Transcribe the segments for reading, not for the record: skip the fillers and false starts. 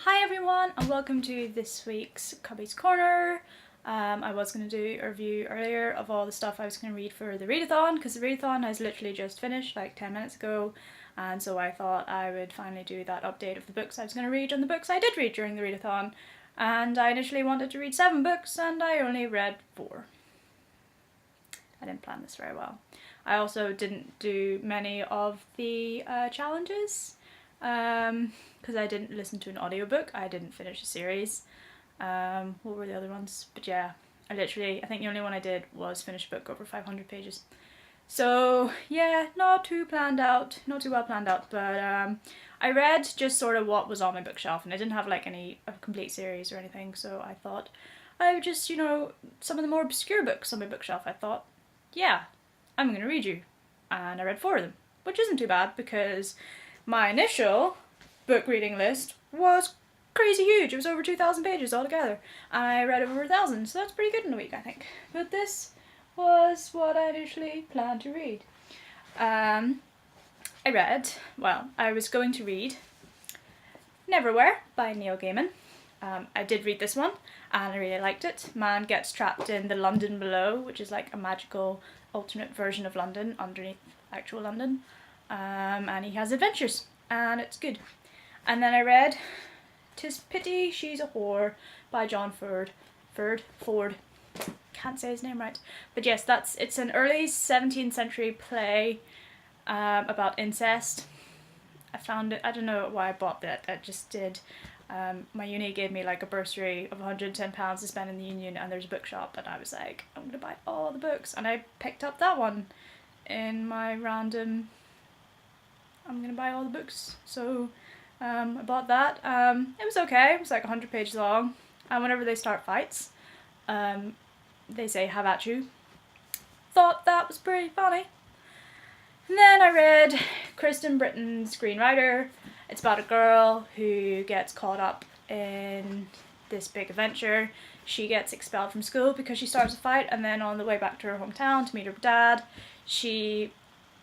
Hi everyone and welcome to this week's Cubby's Corner. I was going to do a review earlier of all the stuff I was going to read for the readathon because the readathon has literally just finished like 10 minutes ago, and so I thought I would finally do that update of the books I was going to read and the books I did read during the readathon. And I initially wanted to read 7 books and I only read 4. I didn't plan this very well. I also didn't do many of the challenges because I didn't listen to an audiobook. I didn't finish a series. What were the other ones? But yeah, I think the only one I did was finish a book over 500 pages. So yeah, not too well planned out, but I read just sort of what was on my bookshelf, and I didn't have like a complete series or anything, so I thought I would just, some of the more obscure books on my bookshelf, I thought, yeah, I'm going to read you. And I read 4 of them, which isn't too bad because my initial book reading list was crazy huge. It was over 2,000 pages altogether, and I read over 1,000, so that's pretty good in a week, I think. But this was what I initially planned to read. I was going to read Neverwhere by Neil Gaiman. I did read this one and I really liked it. Man gets trapped in the London below, which is like a magical alternate version of London underneath actual London, and he has adventures and it's good. And then I read 'Tis Pity She's a Whore by John Ford. Can't say his name right, but yes, it's an early 17th century play about incest. I found it, I don't know why I bought that, I just did. My uni gave me like a bursary of £110 to spend in the union, and there's a bookshop, and I was like, I'm gonna buy all the books, and I picked up that one in my random I'm gonna buy all the books, so I bought that. It was okay, it was like 100 pages long, and whenever they start fights, they say have at you. Thought that was pretty funny. And then I read Kristen Britton's Green Rider. It's about a girl who gets caught up in this big adventure. She gets expelled from school because she starts a fight, and then on the way back to her hometown to meet her dad, she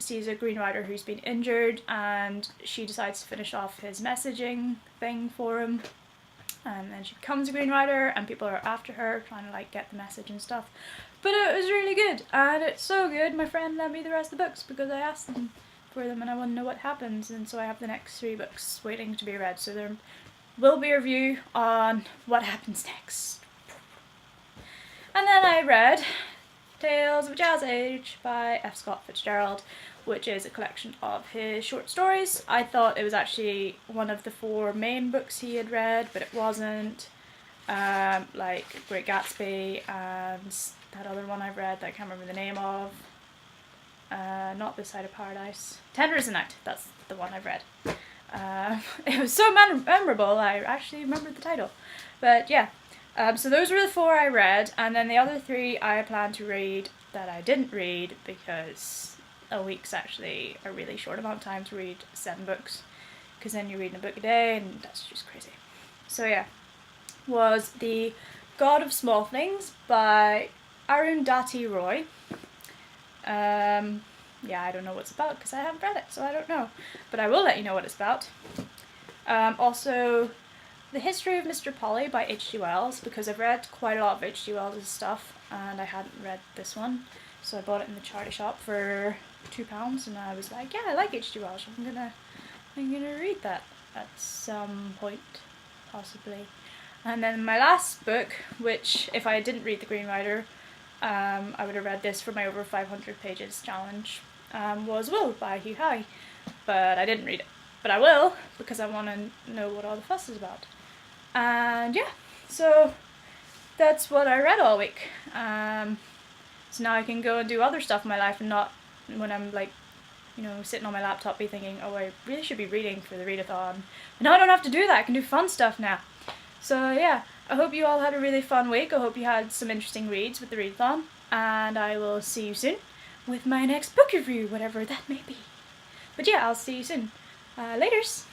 sees a Green Rider who's been injured, and she decides to finish off his messaging thing for him. And then she becomes a Green Rider, and people are after her trying to like get the message and stuff. But it was really good, and it's so good. My friend lent me the rest of the books because I asked them for them and I want to know what happens, and so I have the next 3 books waiting to be read, so there will be a review on what happens next. And then I read Tales of a Jazz Age by F. Scott Fitzgerald, which is a collection of his short stories. I thought it was actually one of the 4 main books he had read, but it wasn't. Like Great Gatsby and that other one I've read that I can't remember the name of. Not This Side of Paradise. Tender as a Night, that's the one I've read. It was so memorable, I actually remembered the title. But yeah, so those were the 4 I read, and then the other 3 I plan to read that I didn't read because a week's actually a really short amount of time to read 7 books, because then you're reading a book a day and that's just crazy. So yeah, was The God of Small Things by Arundhati Roy. Yeah, I don't know what it's about because I haven't read it, so I don't know. But I will let you know what it's about. Also, The History of Mr. Polly by H.G. Wells, because I've read quite a lot of H.G. Wells' stuff and I hadn't read this one. So I bought it in the charity shop for £2, and I was like, yeah, I like H.G. Wells, I'm gonna read that at some point, possibly. And then my last book, which if I didn't read The Green Rider, I would have read this for my over 500 pages challenge, was Will by Hugh Howey, but I didn't read it. But I will, because I want to know what all the fuss is about. And yeah, so that's what I read all week. So now I can go and do other stuff in my life, and not when I'm like, sitting on my laptop be thinking, oh, I really should be reading for the readathon. But now I don't have to do that, I can do fun stuff now. So yeah, I hope you all had a really fun week. I hope you had some interesting reads with the readathon, and I will see you soon with my next book review, whatever that may be. But yeah, I'll see you soon. Laters!